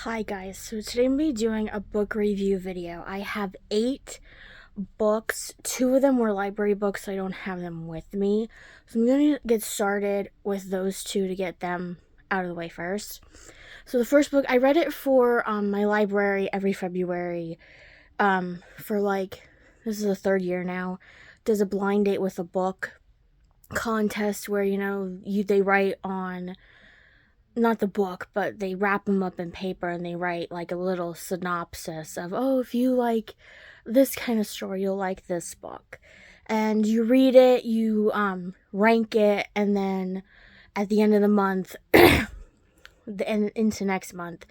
Hi guys, so today I'm going to be doing a book review video. I have 8 books. 2 of them were library books, so I don't have them with me. So I'm going to get started with those 2 to get them out of the way first. So the first book, I read it for my library every February for this is the 3rd year now, does a blind date with a book contest where, they write on not the book, but they wrap them up in paper and they write like a little synopsis of, oh, if you like this kind of story, you'll like this book. And you read it, you rank it, and then at the end of the month and into next month,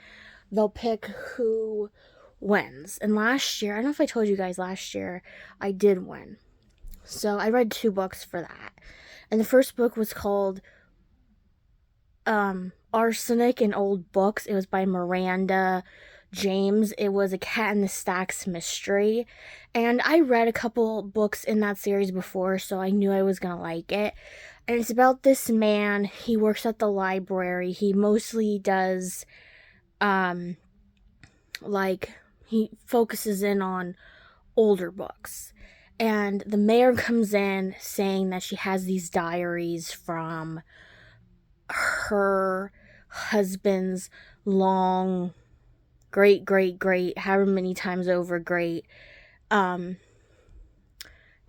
they'll pick who wins. And last year, I don't know if I told you guys last year, I did win. So I read 2 books for that. And the first book was called Arsenic in Old Books. It was by Miranda James. It was a Cat in the Stacks mystery. And I read a couple books in that series before, so I knew I was going to like it. And it's about this man. He works at the library. He mostly does, he focuses in on older books. And the mayor comes in saying that she has these diaries from her husband's long great however many times over great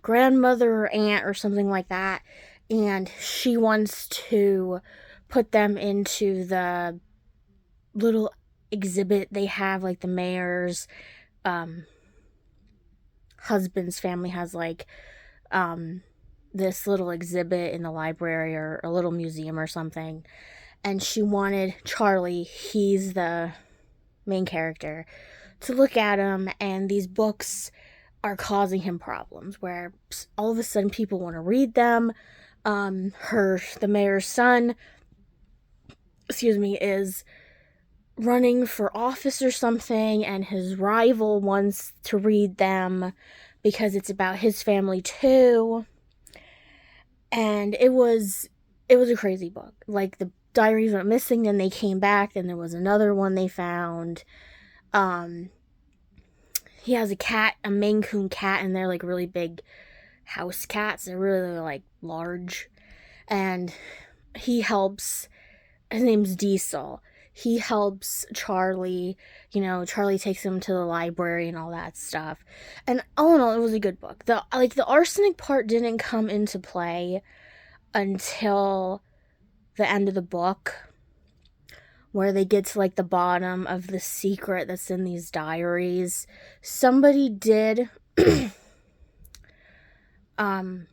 grandmother or aunt or something like that, and she wants to put them into the little exhibit they have. Like the mayor's husband's family has this little exhibit in the library or a little museum or something, and she wanted Charlie, he's the main character, to look at him, and these books are causing him problems where all of a sudden people want to read them. The mayor's son, is running for office or something, and his rival wants to read them because it's about his family too. And it was a crazy book. Like, the diaries went missing, then they came back, then there was another one they found. He has a cat, a Maine Coon cat, and they're like really big house cats. They're really like large. And he helps, his name's Diesel. He helps Charlie. Charlie takes him to the library and all that stuff. And all in all, it was a good book. The arsenic part didn't come into play until the end of the book, where they get to like the bottom of the secret that's in these diaries. Somebody did die in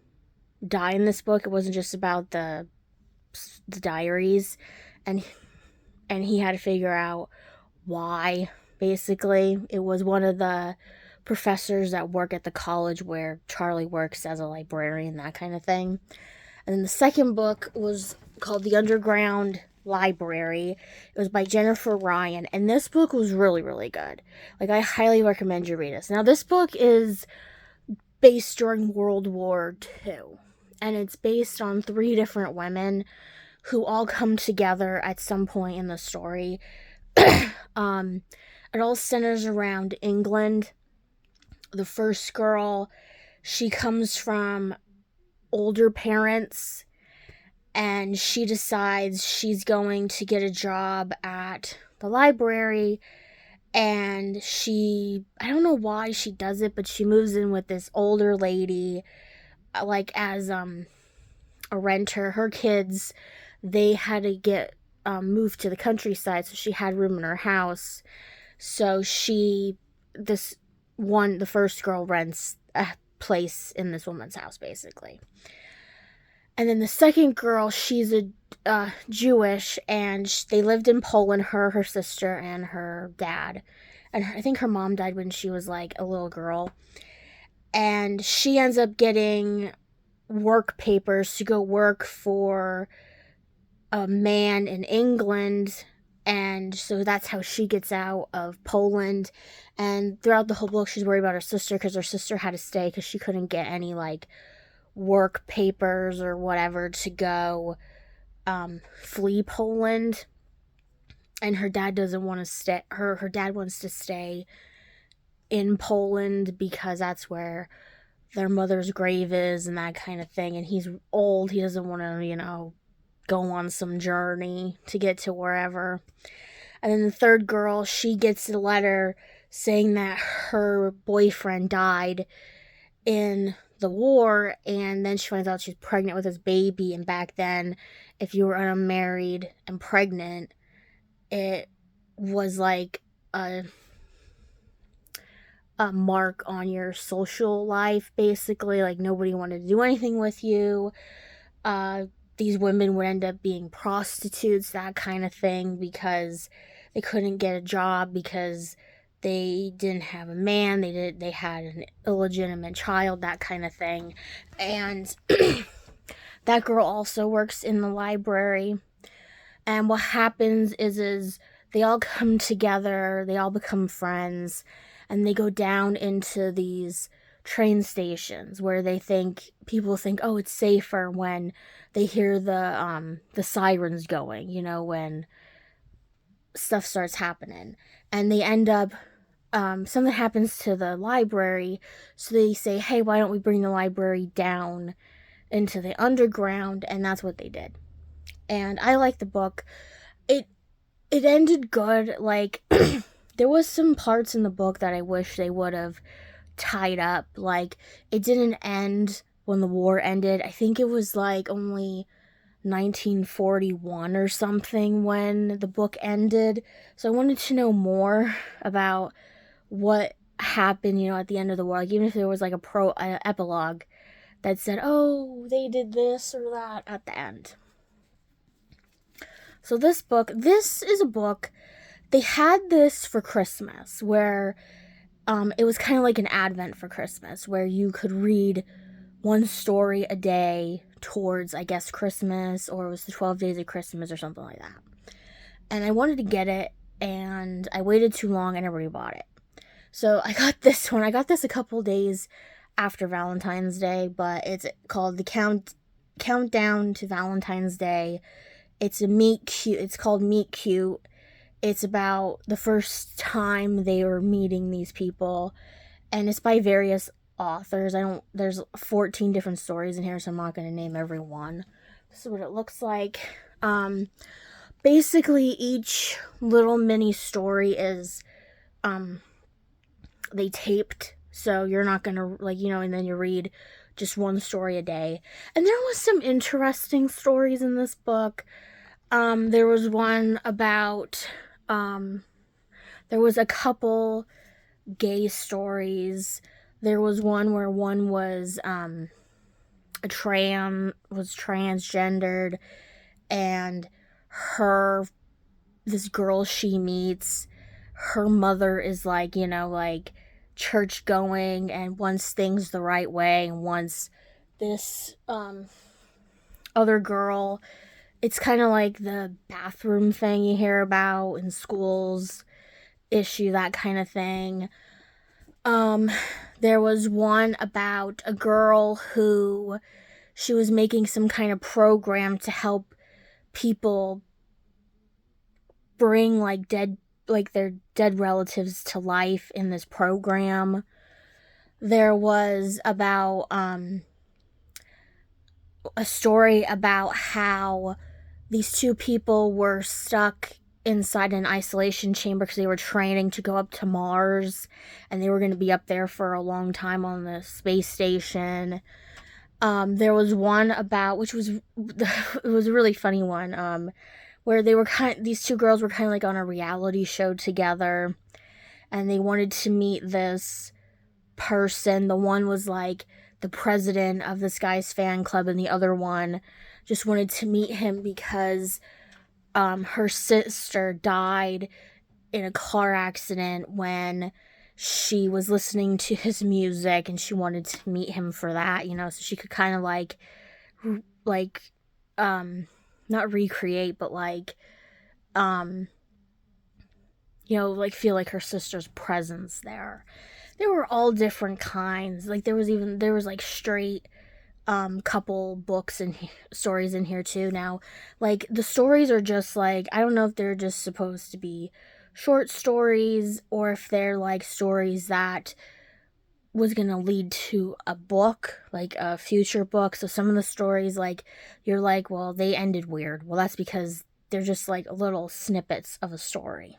this book. It wasn't just about the diaries, and he had to figure out why. Basically, it was one of the professors that work at the college where Charlie works as a librarian, that kind of thing. And then the second book was called The Underground Library. It was by Jennifer Ryan, and this book was really, really good. Like, I highly recommend you read this. Now, this book is based during World War II, and it's based on 3 different women who all come together at some point in the story. It all centers around England. The first girl, she comes from older parents, and she decides she's going to get a job at the library, and I don't know why she does it, but she moves in with this older lady, like as a renter. Her kids, they had to get moved to the countryside, so she had room in her house. So the first girl rents a place in this woman's house, basically. And then the second girl, she's a Jewish, and they lived in Poland, her sister, and her dad. And I think her mom died when she was like a little girl. And she ends up getting work papers to go work for a man in England, and so that's how she gets out of Poland. And throughout the whole book, she's worried about her sister because her sister had to stay because she couldn't get any like work papers or whatever to go flee Poland. and her dad doesn't want to stay. Her dad wants to stay in Poland because that's where their mother's grave is and that kind of thing. And he's old. He doesn't want to, go on some journey to get to wherever. And then the third girl, she gets a letter saying that her boyfriend died in the war, and then she finds out she's pregnant with his baby. And back then, if you were unmarried and pregnant, it was like a mark on your social life, basically. Like, nobody wanted to do anything with you. These women would end up being prostitutes, that kind of thing, because they couldn't get a job because they didn't have a man. They had an illegitimate child, that kind of thing. And that girl also works in the library. And what happens is they all come together, they all become friends, and they go down into these train stations where people think, oh, it's safer when they hear the sirens going, when stuff starts happening. And they end up something happens to the library, so they say, hey, why don't we bring the library down into the underground? And that's what they did. And I like the book. It ended good. Like, there was some parts in the book that I wish they would have tied up. Like, it didn't end when the war ended. I think it was like only 1941 or something when the book ended. So I wanted to know more about what happened, at the end of the war. Like, even if there was like a epilogue that said, oh, they did this or that at the end. So this is a book, they had this for Christmas, where it was kind of like an advent for Christmas, where you could read one story a day towards, I guess, Christmas, or it was the 12 Days of Christmas or something like that. And I wanted to get it, and I waited too long and everybody bought it. So I got this one. I got this a couple days after Valentine's Day, but it's called The Countdown to Valentine's Day. It's called Meet Cute. It's about the first time they were meeting these people, and it's by various authors. There's 14 different stories in here, so I'm not going to name every one. This is what it looks like. Basically, each little mini story is, they taped, so you're not going to, and then you read just one story a day. And there was some interesting stories in this book. There was one about, there was a couple gay stories. There was one where one was, transgendered, and this girl she meets, her mother is like, church going and wants things the right way, and wants this, other girl. It's kind of like the bathroom thing you hear about in schools, issue, that kind of thing. There was one about a girl who, she was making some kind of program to help people bring their dead relatives to life in this program. There was about a story about how these two people were stuck inside an isolation chamber because they were training to go up to Mars, and they were going to be up there for a long time on the space station. There was one about, which was it was a really funny one, where these two girls were kind of like on a reality show together, and they wanted to meet this person. The one was like the president of this guy's fan club, and the other one just wanted to meet him because her sister died in a car accident when she was listening to his music, and she wanted to meet him for that, so she could kind of not recreate, but feel like her sister's presence there. There were all different kinds. There was straight couple books and stories in here too. Now, like, the stories are just like, I don't know if they're just supposed to be short stories or if they're like stories that was gonna lead to a book, like a future book. So some of the stories, like, you're like, well, they ended weird. Well, that's because they're just like little snippets of a story.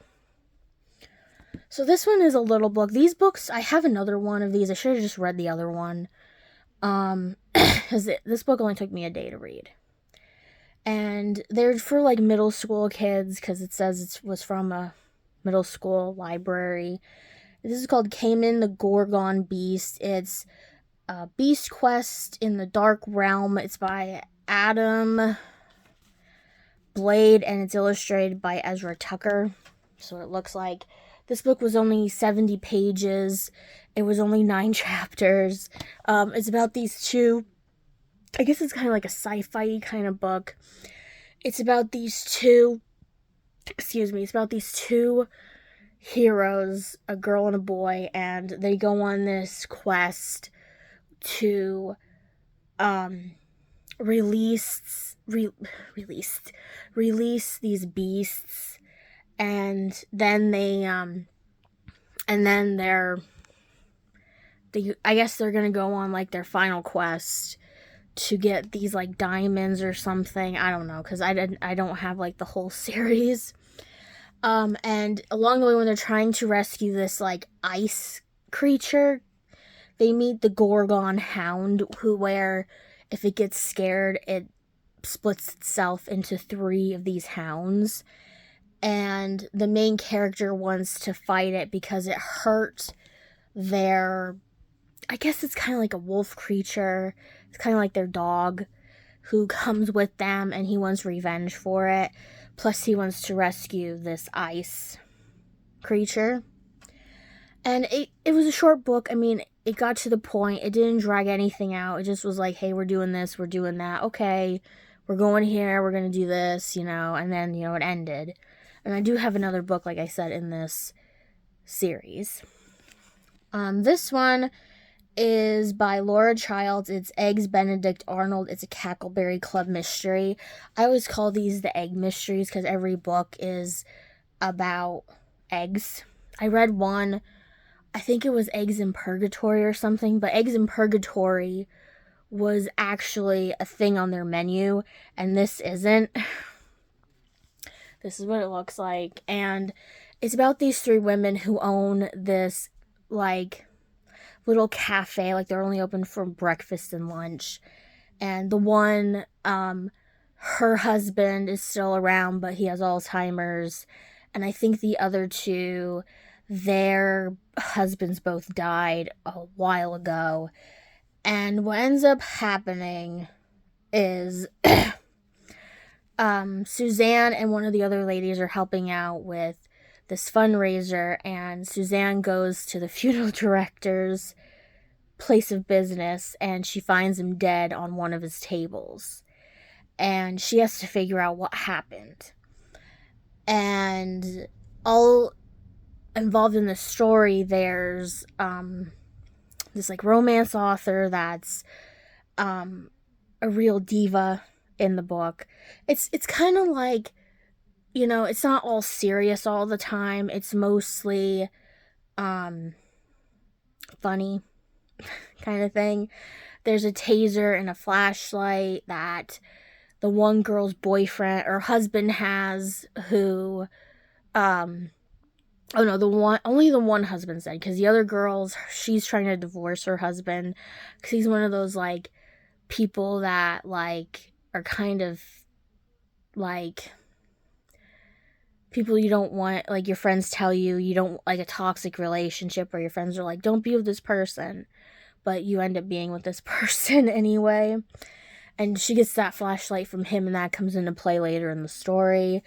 So this one is a little book. These books, I have another one of these. I should have just read the other one. Because this book only took me a day to read. And they're for like middle school kids because it says it was from a middle school library. This is called Cayman the Gorgon Beast. It's a Beast Quest in the Dark Realm. It's by Adam Blade and it's illustrated by Ezra Tucker. So it looks like this book was only 70 pages. It was only 9 chapters. It's about these two, I guess it's kind of like a sci-fi kind of book. It's about these two, it's about these two heroes, a girl and a boy, and they go on this quest to release these beasts, and then I guess they're gonna go on like their final quest to get these like diamonds or something. I don't know, because I don't have like the whole series. And along the way, when they're trying to rescue this like ice creature, they meet the Gorgon Hound, where if it gets scared, it splits itself into 3 of these hounds. And the main character wants to fight it because it hurt their, I guess it's kind of like a wolf creature. It's kind of like their dog who comes with them, and he wants revenge for it. Plus, he wants to rescue this ice creature. And it was a short book. I mean, it got to the point. It didn't drag anything out. It just was like, hey, we're doing this, we're doing that. Okay, we're going here, we're going to do this, and then, it ended. And I do have another book, like I said, in this series. This one is by Laura Childs. It's Eggs Benedict Arnold. It's a Cackleberry Club mystery. I always call these the egg mysteries because every book is about eggs. I read one, I think it was Eggs in Purgatory or something, but Eggs in Purgatory was actually a thing on their menu, and this isn't. This is what it looks like, and it's about these 3 women who own this, like, little cafe. Like, they're only open for breakfast and lunch. And the one, her husband is still around, but he has Alzheimer's. And I think the other 2, their husbands both died a while ago. And what ends up happening is Suzanne and one of the other ladies are helping out with this fundraiser, and Suzanne goes to the funeral director's place of business, and she finds him dead on one of his tables. And she has to figure out what happened. And all involved in the story, there's this like romance author that's a real diva in the book. It's kind of like, it's not all serious all the time. It's mostly funny kind of thing. There's a taser and a flashlight that the one girl's boyfriend or husband has, who only the one husband's dead, because the other girl's, she's trying to divorce her husband because he's one of those like people that like are kind of like people you don't want, like your friends tell you don't like a toxic relationship, or your friends are like, don't be with this person, but you end up being with this person anyway. And she gets that flashlight from him, and that comes into play later in the story.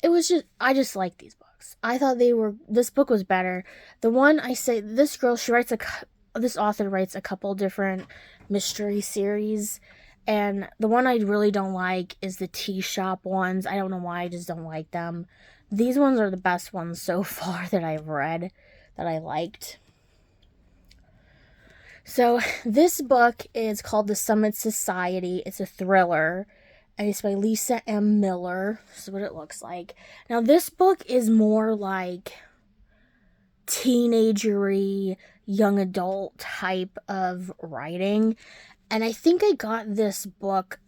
I just like these books. I thought this book was better. The one I say, this girl, this author writes a couple different mystery series, and the one I really don't like is the tea shop ones. I don't know why, I just don't like them. These ones are the best ones so far that I've read that I liked. So this book is called The Summit Society. It's a thriller, and it's by Lisa M. Miller. This is what it looks like. Now this book is more like teenagery, young adult type of writing. And I think I got this book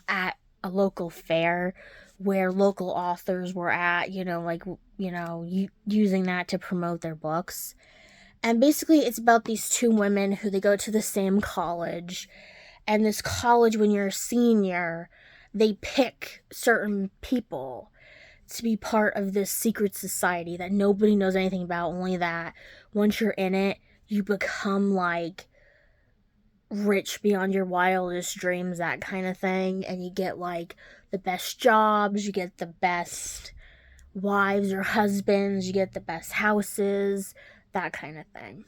at a local fair where local authors were at, using that to promote their books. And basically, it's about these two women who they go to the same college. And this college, when you're a senior, they pick certain people to be part of this secret society that nobody knows anything about, only that once you're in it, you become like rich beyond your wildest dreams, that kind of thing. And you get like the best jobs, you get the best wives or husbands, you get the best houses, that kind of thing.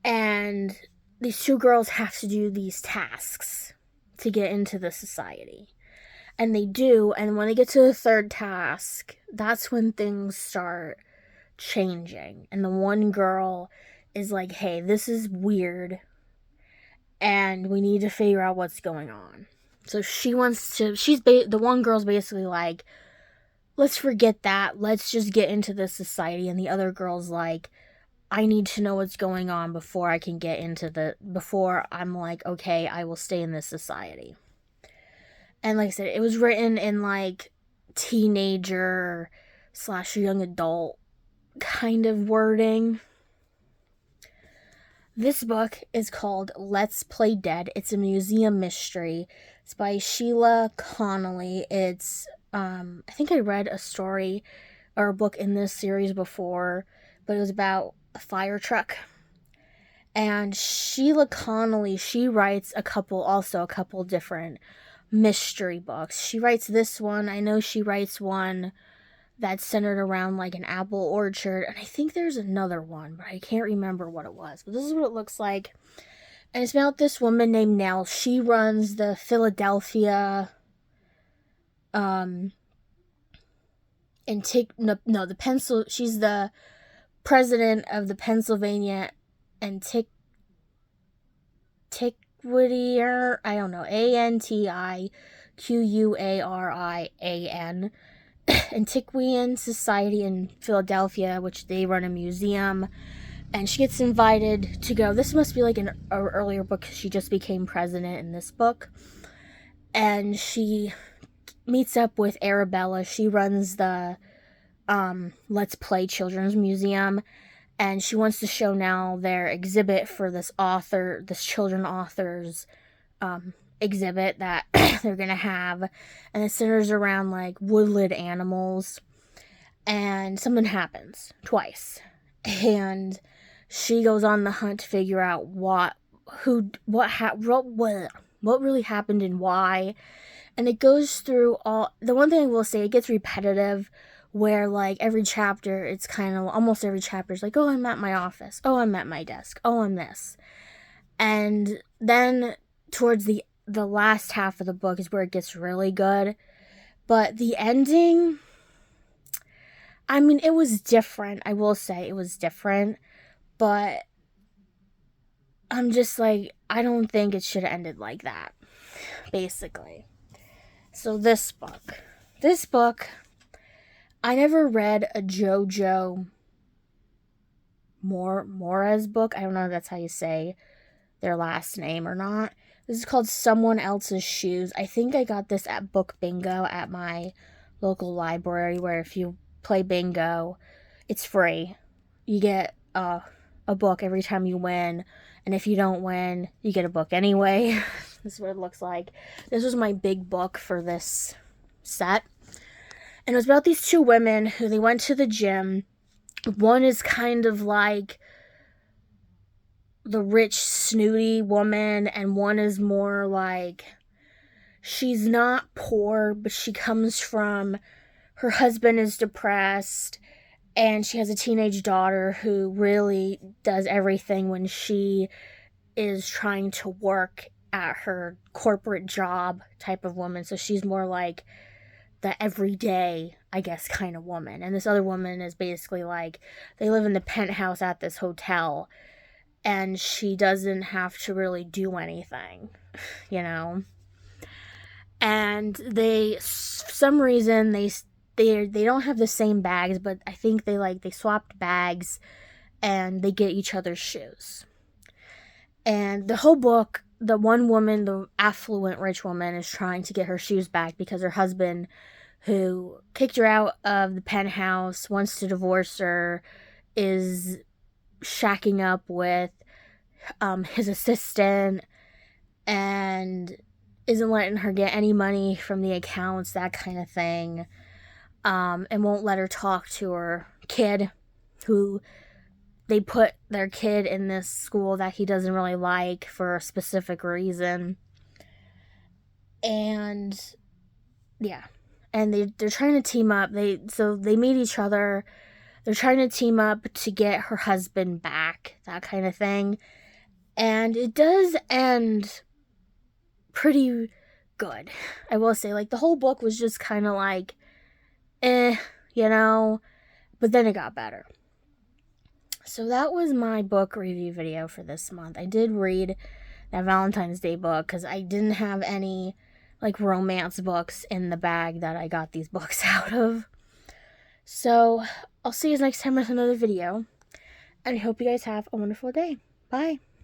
And these two girls have to do these tasks to get into the society. And they do, and when they get to the third task, that's when things start changing. And the one girl is like, hey, this is weird, and we need to figure out what's going on. So the one girl's basically like, let's forget that, let's just get into this society. And the other girl's like, I need to know what's going on before I'm like, okay, I will stay in this society. And like I said, it was written in like teenager / young adult kind of wording. This book is called Let's Play Dead. It's a museum mystery. It's by Sheila Connolly. It's, I think I read a story or a book in this series before, but it was about a fire truck. And Sheila Connolly, she writes a couple different mystery books. She writes this one. I know she writes one that's centered around like an apple orchard, and I think there's another one, but I can't remember what it was. But this is what it looks like. And it's about this woman named Nell. She runs the Philadelphia she's the president of the Pennsylvania Antiquarian, I don't know, Antiquarian Antiquarian Society in Philadelphia, which they run a museum, and she gets invited to go. This must be like an earlier book, because she just became president in this book. And she meets up with Arabella. She runs the Let's Play Children's Museum, and she wants to show now their exhibit for this children author's exhibit that they're gonna have, and it centers around like woodland animals. And something happens twice, and she goes on the hunt to figure out what really happened and why. And it goes through all. The one thing I will say, it gets repetitive, where like every chapter, it's kind of almost every chapter is like, oh, I'm at my office, oh, I'm at my desk, oh, I'm this. And then towards the last half of the book is where it gets really good. But the ending, I mean, it was different. I will say it was different, but I'm just like, I don't think it should have ended like that, basically. So this book, I never read a Jojo Moyes book. I don't know if that's how you say their last name or not. This is called Someone Else's Shoes. I think I got this at Book Bingo at my local library, where if you play bingo, it's free. You get a book every time you win, and if you don't win, you get a book anyway. This is what it looks like. This was my big book for this set. And it was about these two women who they went to the gym. One is kind of like the rich, snooty woman, and one is more like, she's not poor, but she comes from, her husband is depressed, and she has a teenage daughter who really does everything when she is trying to work at her corporate job type of woman. So she's more like the everyday, I guess, kind of woman. And this other woman is basically like, they live in the penthouse at this hotel, and she doesn't have to really do anything, you know. And they, for some reason, they don't have the same bags, but I think they swapped bags, and they get each other's shoes. And the whole book, the one woman, the affluent rich woman, is trying to get her shoes back because her husband, who kicked her out of the penthouse, wants to divorce her, is shacking up with his assistant, and isn't letting her get any money from the accounts, that kind of thing, and won't let her talk to her kid, who they put their kid in this school that he doesn't really like for a specific reason. And yeah, and they're trying to team up. They meet each other. They're trying to team up to get her husband back, that kind of thing. And it does end pretty good, I will say. Like, the whole book was just kind of like, you know, but then it got better. So that was my book review video for this month. I did read that Valentine's Day book because I didn't have any like romance books in the bag that I got these books out of. So I'll see you next time with another video, and I hope you guys have a wonderful day. Bye.